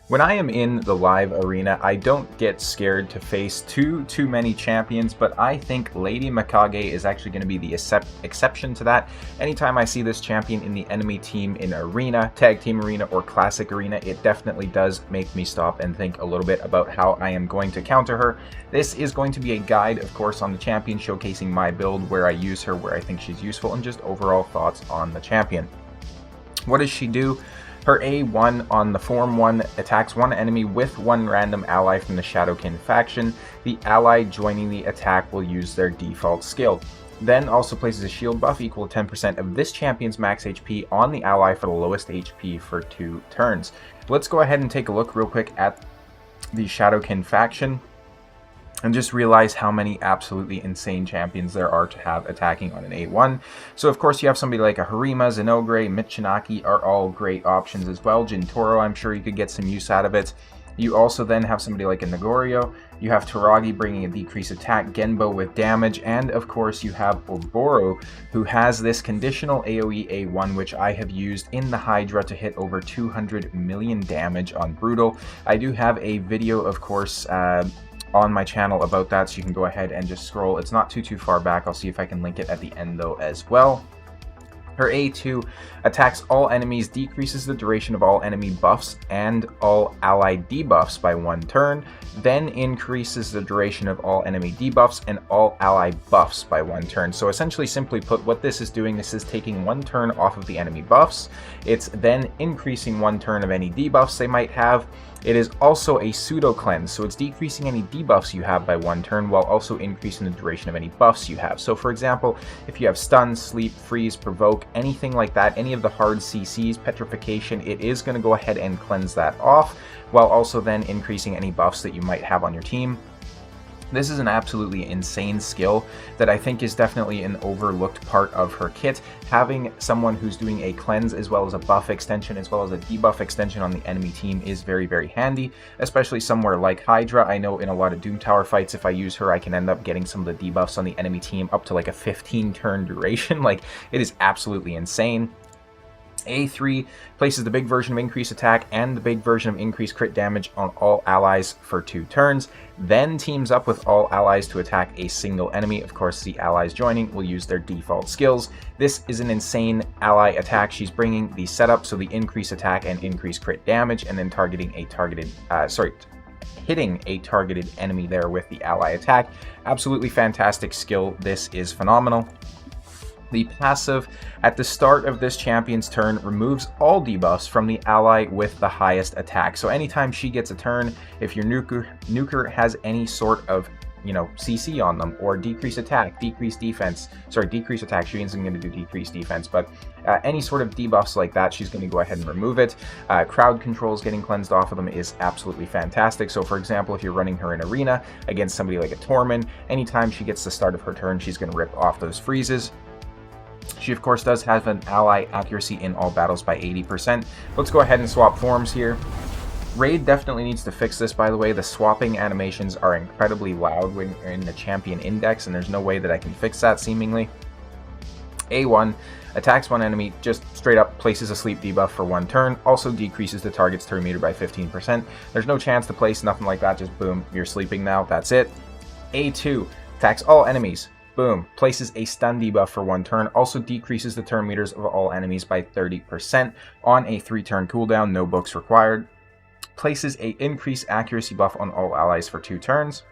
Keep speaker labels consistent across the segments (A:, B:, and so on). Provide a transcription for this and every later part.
A: When I am in the live arena, I don't get scared to face too many champions, but I think Lady Mikage is actually going to be the exception to that. Anytime I see this champion in the enemy team in arena, tag team arena, or classic arena, it definitely does make me stop and think a little bit about how I am going to counter her. This is going to be a guide, of course, on the champion, showcasing my build, where I use her, where I think she's useful, and just overall thoughts on the champion. What does she do? Her A1 on the Form 1 attacks one enemy with one random ally from the Shadowkin faction. The ally joining the attack will use their default skill. Then also places a shield buff equal to 10% of this champion's max HP on the ally for the lowest HP for 2 turns. Let's go ahead and take a look real quick at the Shadowkin faction and just realize how many absolutely insane champions there are to have attacking on an A1. So of course you have somebody like a Harima, Zenogre, Michinaki are all great options as well. Jintoro, I'm sure you could get some use out of it. You also then have somebody like a Nagorio. You have Taragi bringing a decreased attack, Genbo with damage, and of course you have Oboro, who has this conditional AoE A1, which I have used in the Hydra to hit over 200 million damage on Brutal. I do have a video, of course, on my channel about that, so you can go ahead and just scroll. It's not too far back. I'll see if I can link it at the end though as well. Her A2 attacks all enemies, decreases the duration of all enemy buffs and all ally debuffs by 1 turn, then increases the duration of all enemy debuffs and all ally buffs by 1 turn. So essentially, simply put, what this is doing, this is taking 1 turn off of the enemy buffs. It's then increasing 1 turn of any debuffs they might have. It is also a pseudo cleanse, so it's decreasing any debuffs you have by 1 turn while also increasing the duration of any buffs you have. So for example, if you have stun, sleep, freeze, provoke, anything like that, any of the hard CCs, petrification, it is going to go ahead and cleanse that off while also then increasing any buffs that you might have on your team. This is an absolutely insane skill that I think is definitely an overlooked part of her kit. Having someone who's doing a cleanse as well as a buff extension as well as a debuff extension on the enemy team is very handy, especially somewhere like Hydra. I know in a lot of Doom Tower fights, if I use her, I can end up getting some of the debuffs on the enemy team up to like a 15 turn duration. Like, it is absolutely insane. A3 places the big version of increased attack and the big version of increased crit damage on all allies for 2 turns, then teams up with all allies to attack a single enemy. Of course, the allies joining will use their default skills. This is an insane ally attack. She's bringing the setup, so the increased attack and increased crit damage, and then targeting a targeted, hitting a targeted enemy there with the ally attack. Absolutely fantastic skill. This is phenomenal. The passive at the start of this champion's turn removes all debuffs from the ally with the highest attack. So anytime she gets a turn, if your nuker has any sort of, CC on them, or decreased attack, decreased defense, decreased attack, she isn't going to do decreased defense, but any sort of debuffs like that, she's going to go ahead and remove it. Crowd controls getting cleansed off of them is absolutely fantastic. So for example, if you're running her in arena against somebody like a Tormund, anytime she gets the start of her turn, she's going to rip off those freezes. She, of course, does have an ally accuracy in all battles by 80%. Let's go ahead and swap forms here. Raid definitely needs to fix this, by the way. The swapping animations are incredibly loud when you're in the champion index, and there's no way that I can fix that, seemingly. A1 attacks one enemy, just straight up places a sleep debuff for 1 turn, also decreases the target's turn meter by 15%. There's no chance to place nothing like that, just boom, you're sleeping now, that's it. A2 attacks all enemies. Boom, places a stun debuff for 1 turn, also decreases the turn meters of all enemies by 30% on a 3-turn cooldown, no books required. Places a increased accuracy buff on all allies for 2 turns.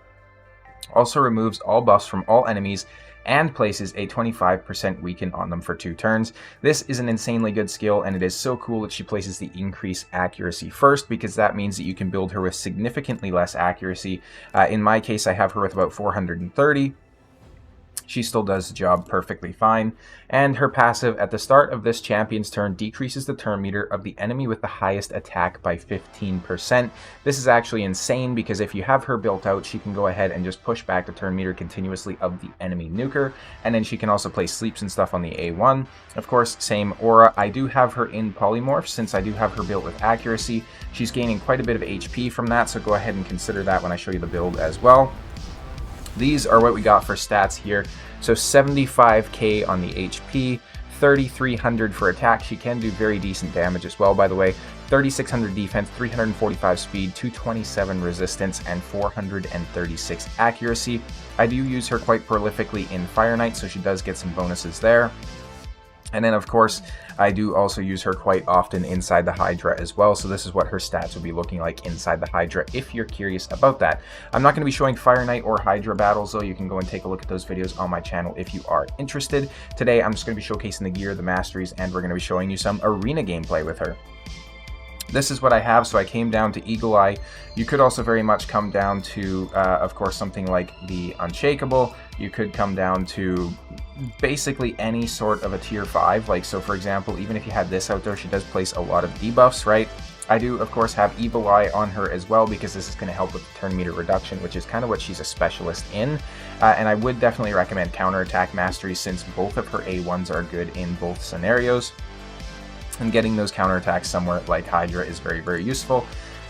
A: Also removes all buffs from all enemies and places a 25% weaken on them for 2 turns. This is an insanely good skill, and it is so cool that she places the increased accuracy first, because that means that you can build her with significantly less accuracy. In my case, I have her with about 430. She still does the job perfectly fine, and her passive at the start of this champion's turn decreases the turn meter of the enemy with the highest attack by 15%. This is actually insane, because if you have her built out, she can go ahead and just push back the turn meter continuously of the enemy nuker, and then she can also place sleeps and stuff on the A1. Of course, same aura. I do have her in polymorph, since I do have her built with accuracy. She's gaining quite a bit of HP from that, so go ahead and consider that when I show you the build as well. These are what we got for stats here. So 75k on the HP, 3300 for attack. She can do very decent damage as well, by the way. 3,600 defense, 345 speed, 227 resistance, and 436 accuracy. I do use her quite prolifically in Fire Knight, so she does get some bonuses there. And then, of course, I do also use her quite often inside the Hydra as well, so this is what her stats will be looking like inside the Hydra if you're curious about that. I'm not going to be showing Fire Knight or Hydra battles, though. You can go and take a look at those videos on my channel if you are interested. Today, I'm just going to be showcasing the gear, the masteries, and we're going to be showing you some arena gameplay with her. This is what I have, so I came down to Eagle Eye. You could also very much come down to, of course, something like the Unshakable. You could come down to basically any sort of a tier 5. Like, so for example, even if you had this out there, she does place a lot of debuffs, right? I do, of course, have Evil Eye on her as well, because this is going to help with the turn meter reduction, which is kind of what she's a specialist in. And I would definitely recommend Counterattack Mastery, since both of her A1s are good in both scenarios. And getting those counterattacks somewhere like Hydra is very, very useful.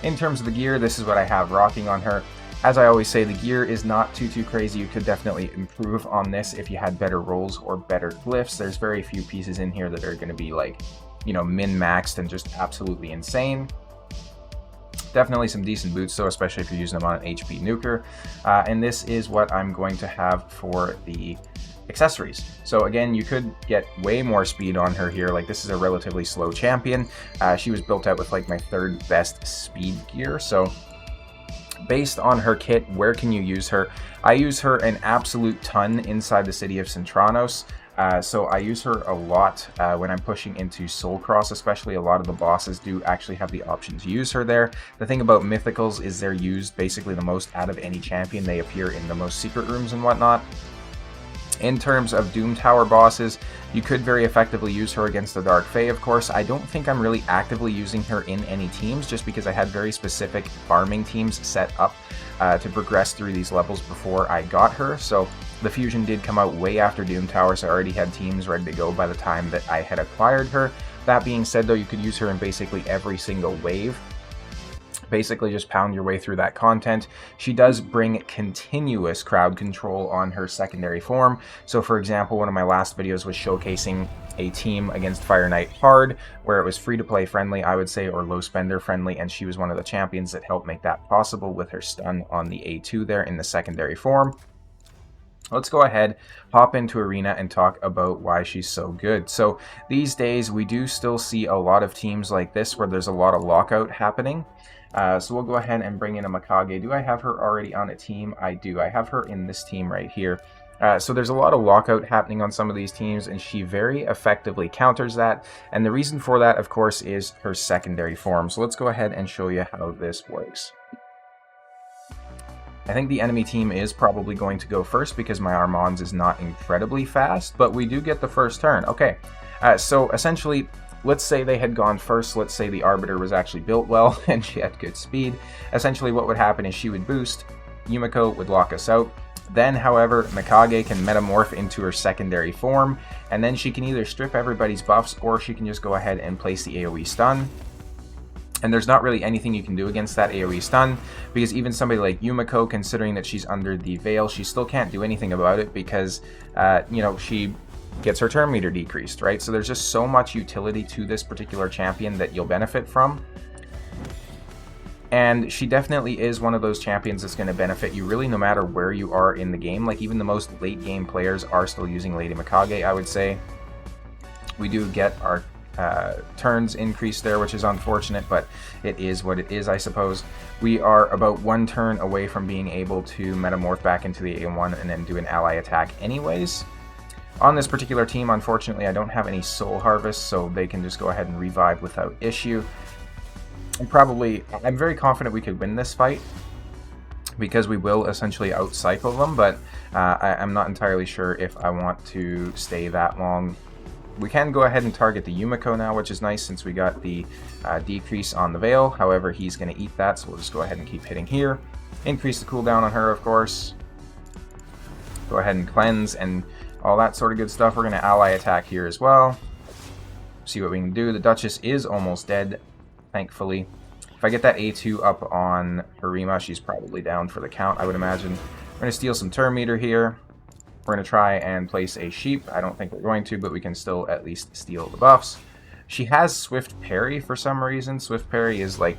A: In terms of the gear, this is what I have rocking on her. As I always say, the gear is not too crazy. You could definitely improve on this if you had better rolls or better glyphs. There's very few pieces in here that are going to be like, you know, min-maxed and just absolutely insane. Definitely some decent boots though, especially if you're using them on an HP nuker. And this is what I'm going to have for the accessories. So again, you could get way more speed on her here. Like, this is a relatively slow champion. She was built out with like my 3rd best speed gear. So based on her kit, where can you use her? I use her an absolute ton inside the city of Centranos. So I use her a lot when I'm pushing into Soul Cross, especially. A lot of the bosses do actually have the option to use her there. The thing about Mythicals is they're used basically the most out of any champion. They appear in the most secret rooms and whatnot. In terms of Doom Tower bosses, you could very effectively use her against the Dark Fae, of course. I don't think I'm really actively using her in any teams, just because I had very specific farming teams set up to progress through these levels before I got her. So the fusion did come out way after Doom Tower, so I already had teams ready to go by the time that I had acquired her. That being said, though, you could use her in basically every single wave. Basically just pound your way through that content. She does bring continuous crowd control on her secondary form. So for example, one of my last videos was showcasing a team against Fire Knight Hard, where it was free to play friendly, I would say, or low spender friendly, and she was one of the champions that helped make that possible with her stun on the A2 there in the secondary form. Let's go ahead, hop into Arena, and talk about why she's so good. So these days, we do still see a lot of teams like this where there's a lot of lockout happening. So we'll go ahead and bring in a Mikage. Do I have her already on a team? I do. I have her in this team right here. So there's a lot of lockout happening on some of these teams, and she very effectively counters that. And the reason for that, of course, is her secondary form. So let's go ahead and show you how this works. I think the enemy team is probably going to go first because my Armands is not incredibly fast, but we do get the first turn. Okay, so essentially, let's say they had gone first. Let's say the Arbiter was actually built well and she had good speed. Essentially what would happen is she would boost, Yumiko would lock us out. Then, however, Mikage can metamorph into her secondary form, and then she can either strip everybody's buffs or she can just go ahead and place the AoE stun. And there's not really anything you can do against that AoE stun, because even somebody like Yumiko, considering that she's under the veil, she still can't do anything about it because, you know, she gets her turn meter decreased, right? So there's just so much utility to this particular champion that you'll benefit from. And she definitely is one of those champions that's going to benefit you really no matter where you are in the game. Like, even the most late game players are still using Lady Mikage, I would say. We do get our turns increased there, which is unfortunate, but it is what it is, I suppose. We are about one turn away from being able to metamorph back into the A1 and then do an ally attack anyways. On this particular team, unfortunately, I don't have any soul harvest, so they can just go ahead and revive without issue. And probably, I'm very confident we could win this fight because we will essentially outcycle them, but I'm not entirely sure if I want to stay that long. We can go ahead and target the Yumiko now, which is nice since we got the decrease on the Veil. However, he's going to eat that, so we'll just go ahead and keep hitting here. Increase the cooldown on her, of course. Go ahead and cleanse and all that sort of good stuff. We're going to ally attack here as well. See what we can do. The Duchess is almost dead, thankfully. If I get that A2 up on Harima, she's probably down for the count, I would imagine. We're going to steal some turn meter here. We're going to try and place a sheep. I don't think we're going to, but we can still at least steal the buffs. She has Swift Parry for some reason. Swift Parry is like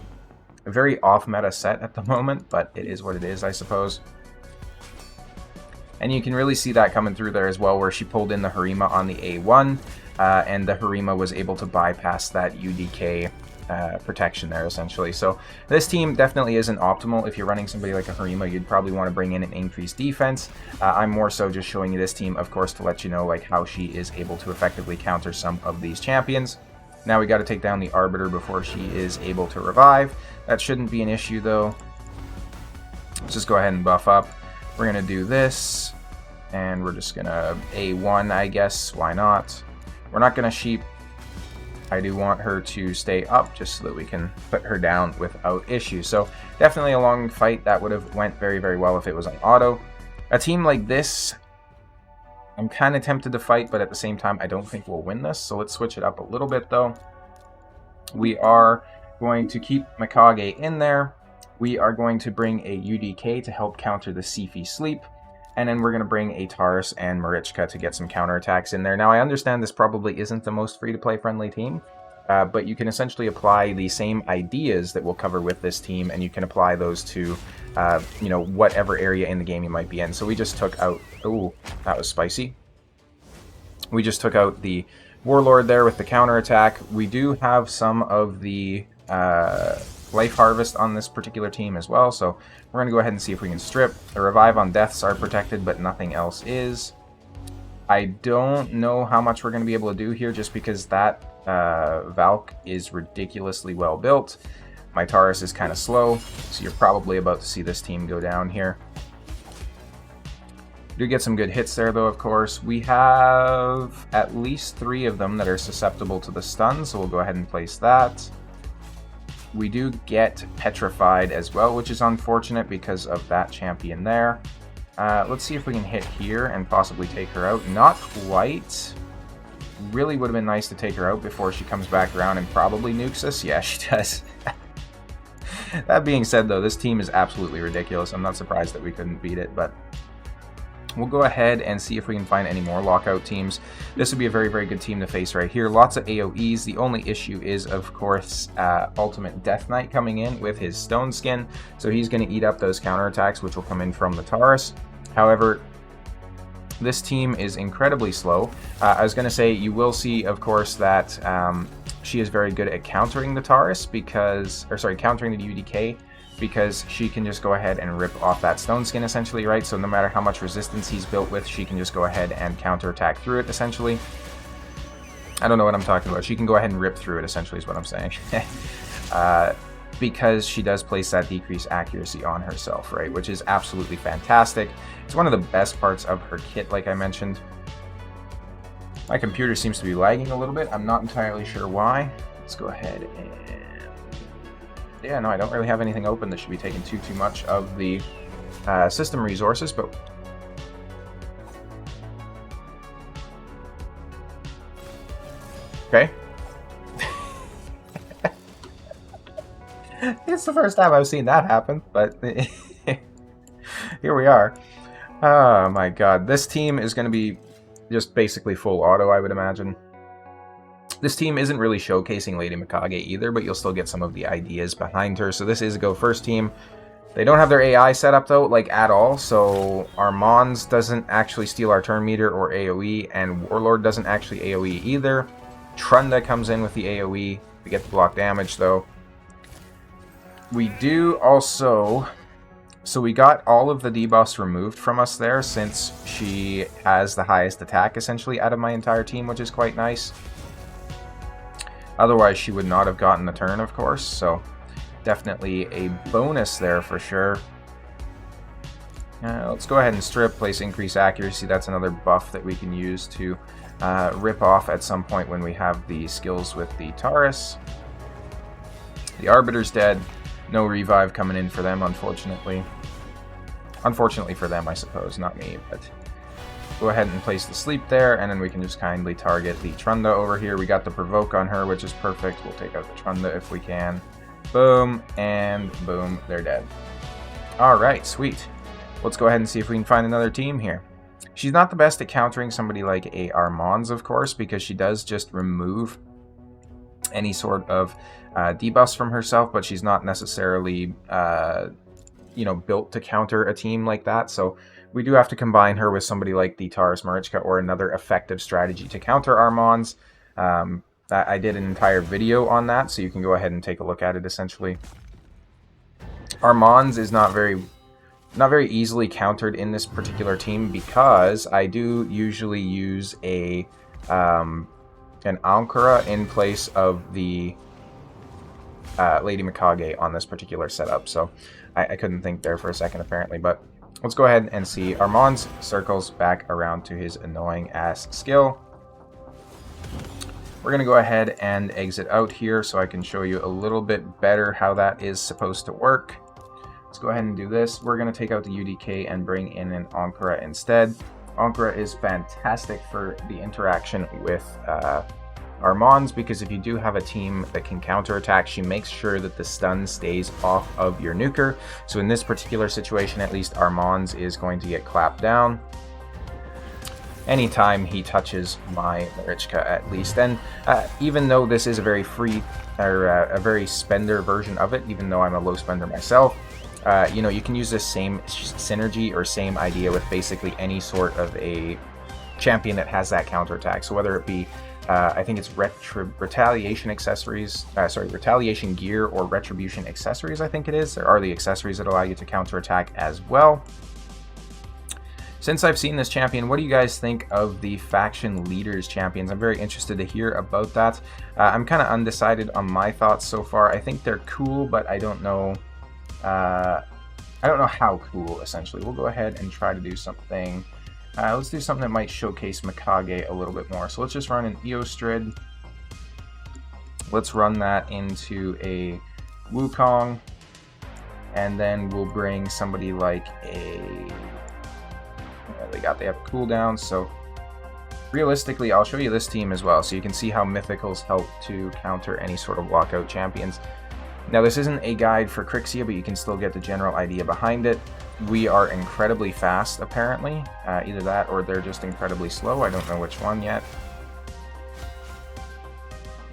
A: a very off-meta set at the moment, but it is what it is, I suppose. And you can really see that coming through there as well, where she pulled in the Harima on the A1, and the Harima was able to bypass that UDK protection there, essentially. So this team definitely isn't optimal. If you're running somebody like a Harima, you'd probably want to bring in an increased defense. I'm more so just showing you this team, of course, to let you know like how she is able to effectively counter some of these champions. Now we got to take down the Arbiter before she is able to revive. That shouldn't be an issue, though. Let's just go ahead and buff up. We're going to do this, and we're just going to A1, I guess. Why not? We're not going to sheep. I do want her to stay up just so that we can put her down without issue. So definitely a long fight. That would have went very, very well if it was on auto. A team like this, I'm kind of tempted to fight, but at the same time, I don't think we'll win this. So let's switch it up a little bit, though. We are going to keep Mikage in there. We are going to bring a UDK to help counter the Sifi Sleep. And then we're going to bring a Taurus and Marichka to get some counterattacks in there. Now, I understand this probably isn't the most free-to-play friendly team, but you can essentially apply the same ideas that we'll cover with this team, and you can apply those to, you know, whatever area in the game you might be in. So we just took out... Ooh, that was spicy. We just took out the Warlord there with the counterattack. We do have some of the Life Harvest on this particular team as well, so we're going to go ahead and see if we can strip. The Revive on Deaths are protected, but nothing else is. I don't know how much we're going to be able to do here, just because that Valk is ridiculously well built. My Taurus is kind of slow, so you're probably about to see this team go down here. Do get some good hits there, though, of course. We have at least 3 of them that are susceptible to the stun, so we'll go ahead and place that. We do get petrified as well, which is unfortunate because of that champion there. Let's see if we can hit here and possibly take her out. Not quite. Really would have been nice to take her out before she comes back around and probably nukes us. Yeah, she does. That being said, though, this team is absolutely ridiculous. I'm not surprised that we couldn't beat it, but we'll go ahead and see if we can find any more lockout teams. This would be a very, very good team to face right here. Lots of AoEs. The only issue is, of course, Ultimate Death Knight coming in with his Stone Skin. So he's going to eat up those counterattacks, which will come in from the Taurus. However, this team is incredibly slow. I was going to say, you will see, of course, that she is very good at countering the Taurus because, or sorry, countering the UDK, because she can just go ahead and rip off that Stone Skin, essentially, right? So no matter how much resistance he's built with, she can just go ahead and counterattack through it, essentially. I don't know what I'm talking about. She can go ahead and rip through it, essentially, is what I'm saying. Because she does place that decreased accuracy on herself, right? Which is absolutely fantastic. It's one of the best parts of her kit, like I mentioned. My computer seems to be lagging a little bit. I'm not entirely sure why. Let's go ahead and... Yeah, no, I don't really have anything open that should be taking too much of the system resources, but... Okay. It's the first time I've seen that happen, but here we are. Oh my god. This team is going to be just basically full auto, I would imagine. This team isn't really showcasing Lady Mikage either, but you'll still get some of the ideas behind her. So this is a go first team. They don't have their AI set up, though, like, at all. So our Mons doesn't actually steal our turn meter or AoE, and Warlord doesn't actually AoE either. Trunda comes in with the AoE. We get the block damage, though. We do also... So we got all of the debuffs removed from us there, since she has the highest attack, essentially, out of my entire team, which is quite nice. Otherwise, she would not have gotten the turn, of course, so definitely a bonus there for sure. Let's go ahead and strip, place increased accuracy. That's another buff that we can use to rip off at some point when we have the skills with the Taurus. The Arbiter's dead. No revive coming in for them, unfortunately. Unfortunately for them, I suppose, not me, but... Go ahead and place the sleep there, and then we can just kindly target the Trunda over here. We got the provoke on her, which is perfect. We'll take out the Trunda if we can. Boom, and boom, they're dead. Alright, sweet. Let's go ahead and see if we can find another team here. She's not the best at countering somebody like a Armand's, of course, because she does just remove any sort of debuffs from herself, but she's not necessarily you know, built to counter a team like that. So we do have to combine her with somebody like the Taurus Marichka or another effective strategy to counter our Mons. I did an entire video on that, so you can go ahead and take a look at it. Essentially, our Mons is not very easily countered in this particular team because I do usually use a an Ankara in place of the Lady Mikage on this particular setup. So I couldn't think there for a second apparently, but let's go ahead and see. Our Mons circles back around to his annoying ass skill. We're going to go ahead and exit out here so I can show you a little bit better how that is supposed to work. Let's go ahead and do this. We're going to take out the UDK and bring in an Ankara instead. Ankara is fantastic for the interaction with our Mons, because if you do have a team that can counterattack, she makes sure that the stun stays off of your nuker. So in this particular situation, at least, our Mons is going to get clapped down anytime he touches my Marichka, at least. And even though this is a very free or a very spender version of it, even though I'm a low spender myself, you know, you can use this same synergy or same idea with basically any sort of a champion that has that counterattack. So whether it be I think it's retaliation accessories, retaliation gear or retribution accessories, I think it is. There are the accessories that allow you to counterattack as well. Since I've seen this champion, what do you guys think of the faction leaders champions? I'm very interested to hear about that. I'm kind of undecided on my thoughts so far. I think they're cool, but I don't know how cool, essentially. We'll go ahead and try to do something. Let's do something that might showcase Mikage a little bit more. So let's just run an Eostrid. Let's run that into a Wukong. And then we'll bring somebody like a... They have cooldowns, so realistically, I'll show you this team as well, so you can see how mythicals help to counter any sort of lockout champions. Now, this isn't a guide for Crixia, but you can still get the general idea behind it. We are incredibly fast, apparently. Either that or they're just incredibly slow. I don't know which one yet.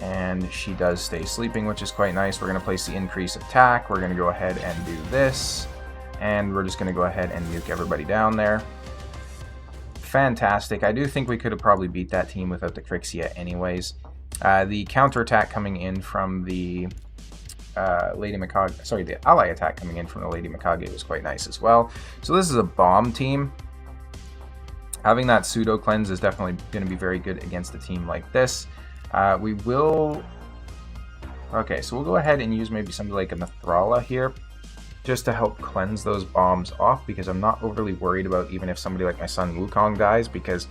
A: And she does stay sleeping, which is quite nice. We're going to place the increase attack. We're going to go ahead and do this. And we're just going to go ahead and nuke everybody down there. Fantastic. I do think we could have probably beat that team without the Crixia anyways. The counterattack coming in from the Lady Mikage, sorry, the ally attack coming in from the Lady Mikage was quite nice as well. So this is a bomb team. Having that pseudo cleanse is definitely going to be very good against a team like this. We will... Okay, so we'll go ahead and use maybe something like a Mithrala here, just to help cleanse those bombs off, because I'm not overly worried about even if somebody like my son Wukong dies, because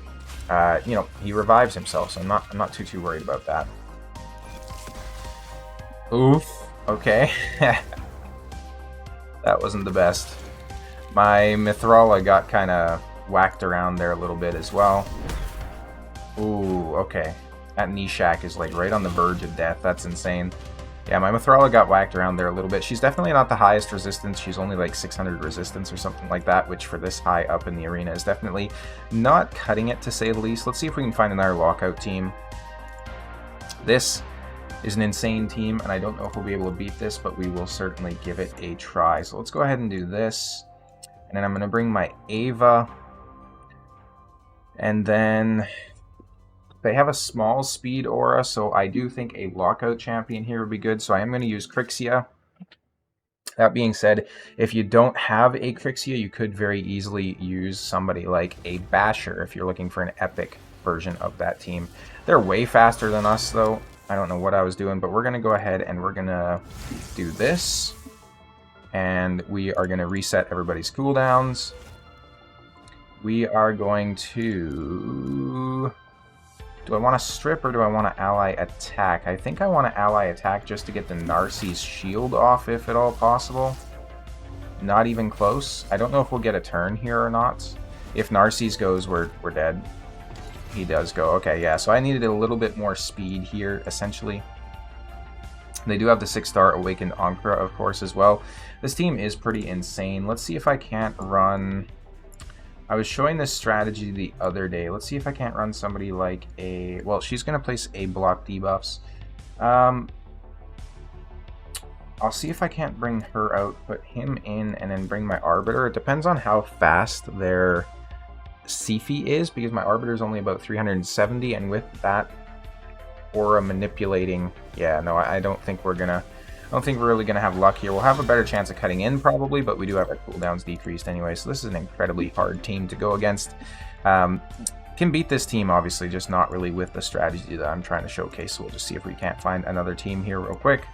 A: you know, he revives himself, so I'm not too worried about that. Oof. Okay. That wasn't the best. My Mithrala got kind of whacked around there a little bit as well. Ooh, okay. That Nishak is like right on the verge of death. That's insane. Yeah, my Mithrala got whacked around there a little bit. She's definitely not the highest resistance. She's only like 600 resistance or something like that, which for this high up in the arena is definitely not cutting it, to say the least. Let's see if we can find another lockout team. This is an insane team, and I don't know if we'll be able to beat this, but we will certainly give it a try. So let's go ahead and do this. And then I'm going to bring my Ava. And then... they have a small speed aura, so I do think a lockout champion here would be good. So I am going to use Crixia. That being said, if you don't have a Crixia, you could very easily use somebody like a Basher if you're looking for an epic version of that team. They're way faster than us, though. I don't know what I was doing, but we're going to go ahead and we're going to do this. And we are going to reset everybody's cooldowns. We are going to... do I want to strip or do I want to ally attack? I think I want to ally attack just to get the Narcy's shield off, if at all possible. Not even close. I don't know if we'll get a turn here or not. If Narcy's goes, we're dead. He does go. Okay, yeah, so I needed a little bit more speed here, essentially. They do have the 6-star Awakened Ankara, of course, as well. This team is pretty insane. Let's see if I can't run... I was showing this strategy the other day. Let's see if I can't run somebody like a... well, she's going to place a block debuffs. I'll see if I can't bring her out, put him in, and then bring my Arbiter. It depends on how fast their Sifi is, because my Arbiter is only about 370, and with that aura manipulating, yeah, no, I don't think we're really gonna have luck here. We'll have a better chance of cutting in probably, but we do have our cooldowns decreased anyway, so this is an incredibly hard team to go against. Can beat this team, obviously, just not really with the strategy that I'm trying to showcase, so we'll just see if we can't find another team here real quick.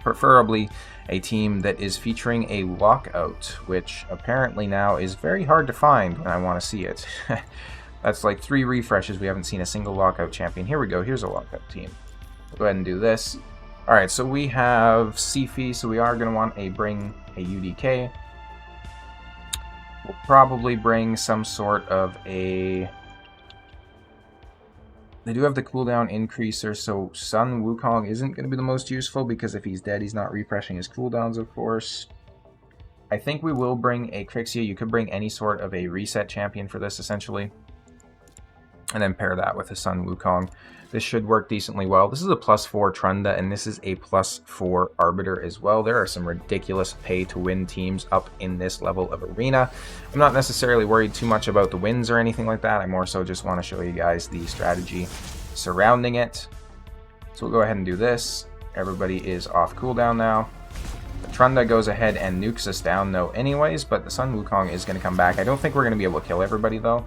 A: Preferably a team that is featuring a lockout, which apparently now is very hard to find when I want to see it. That's like 3 refreshes. We haven't seen a single lockout champion. Here we go. Here's a lockout team. We'll go ahead and do this. Alright, so we have Sifi, so we are going to want to bring a UDK. We'll probably bring some sort of a... They do have the cooldown increaser, so Sun Wukong isn't going to be the most useful, because if he's dead, he's not refreshing his cooldowns, of course. I think we will bring a Crixia. You could bring any sort of a reset champion for this, essentially. And then pair that with a Sun Wukong. This should work decently well. This is a +4 Trunda, and this is a +4 Arbiter as well. There are some ridiculous pay-to-win teams up in this level of arena. I'm not necessarily worried too much about the wins or anything like that. I more so just want to show you guys the strategy surrounding it. So we'll go ahead and do this. Everybody is off cooldown now. The Trunda goes ahead and nukes us down though anyways, but the Sun Wukong is going to come back. I don't think we're going to be able to kill everybody though.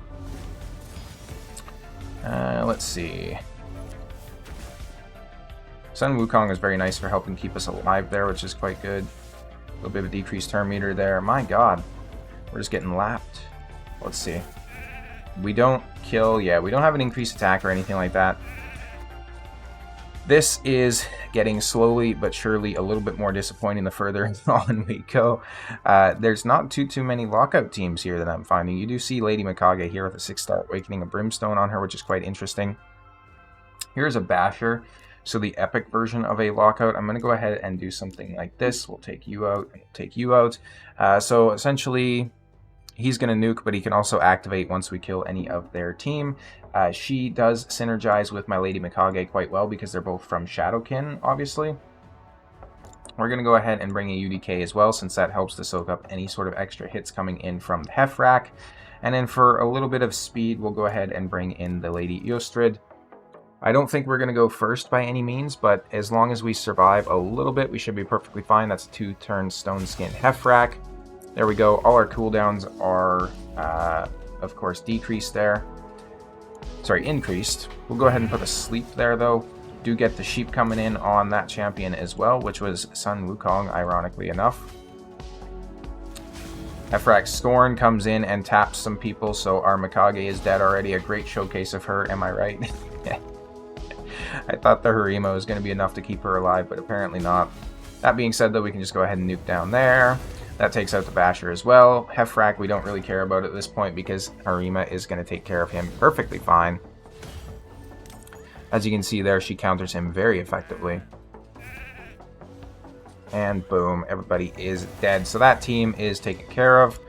A: Let's see. Sun Wukong is very nice for helping keep us alive there, which is quite good. A little bit of a decreased turn meter there. My god. We're just getting lapped. Let's see. We don't kill. Yeah, we don't have an increased attack or anything like that. This is getting slowly but surely a little bit more disappointing the further on we go. There's not too many lockout teams here that I'm finding. You do see Lady Mikage here with a 6-star Awakening of Brimstone on her, which is quite interesting. Here's a Basher. So the epic version of a lockout. I'm going to go ahead and do something like this. We'll take you out, and we'll take you out. So essentially, he's going to nuke, but he can also activate once we kill any of their team. She does synergize with my Lady Mikage quite well because they're both from Shadowkin, obviously. We're going to go ahead and bring a UDK as well, since that helps to soak up any sort of extra hits coming in from the Hefrak. And then for a little bit of speed, we'll go ahead and bring in the Lady Eostrid. I don't think we're going to go first by any means, but as long as we survive a little bit, we should be perfectly fine. That's a 2-turn Stone Skin Hefrak. There we go. All our cooldowns are, of course, decreased there. Sorry, increased. We'll go ahead and put a sleep there, though. Do get the sheep coming in on that champion as well, which was Sun Wukong, ironically enough. Hefrak Scorn comes in and taps some people, so our Mikage is dead already. A great showcase of her, am I right? I thought the Harima was going to be enough to keep her alive, but apparently not. That being said, though, we can just go ahead and nuke down there. That takes out the Basher as well. Hefrak, we don't really care about at this point because Harima is going to take care of him perfectly fine. As you can see there, she counters him very effectively. And boom, everybody is dead. So that team is taken care of.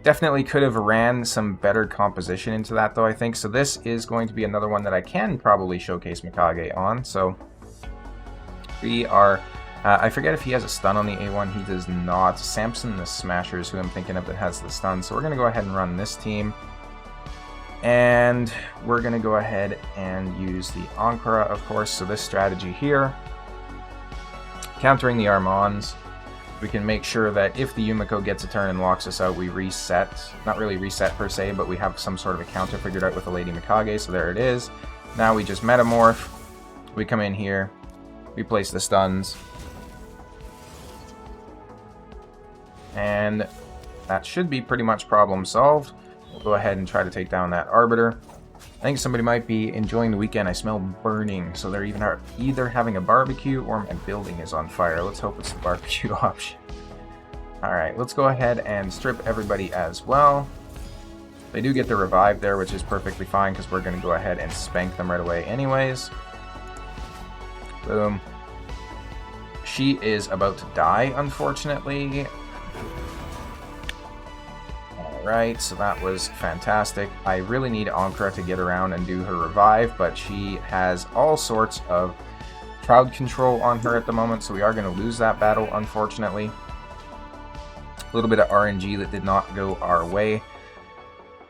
A: Definitely could have ran some better composition into that, though, I think. So this is going to be another one that I can probably showcase Mikage on. So we are... I forget if he has a stun on the A1. He does not. Samson the Smasher is who I'm thinking of that has the stun. So we're going to go ahead and run this team. And we're going to go ahead and use the Ankara, of course. So this strategy here, countering the Armands, we can make sure that if the Yumiko gets a turn and locks us out, we reset. Not really reset per se, but we have some sort of a counter figured out with the Lady Mikage. So there it is. Now we just metamorph. We come in here. We place the stuns. And that should be pretty much problem solved. We'll go ahead and try to take down that Arbiter. I think somebody might be enjoying the weekend. I smell burning, so they're either having a barbecue or my building is on fire. Let's hope it's the barbecue option. Alright, let's go ahead and strip everybody as well. They do get the revive there, which is perfectly fine because we're going to go ahead and spank them right away anyways. Boom. She is about to die, unfortunately. Alright, so that was fantastic. I really need Ankara to get around and do her revive, but she has all sorts of crowd control on her at the moment, so we are going to lose that battle, unfortunately. A little bit of RNG that did not go our way.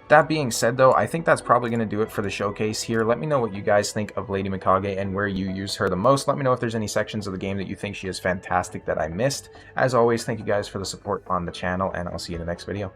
A: That being said, though, I think that's probably going to do it for the showcase here. Let me know what you guys think of Lady Mikage and where you use her the most. Let me know if there's any sections of the game that you think she is fantastic that I missed. As always, thank you guys for the support on the channel, and I'll see you in the next video.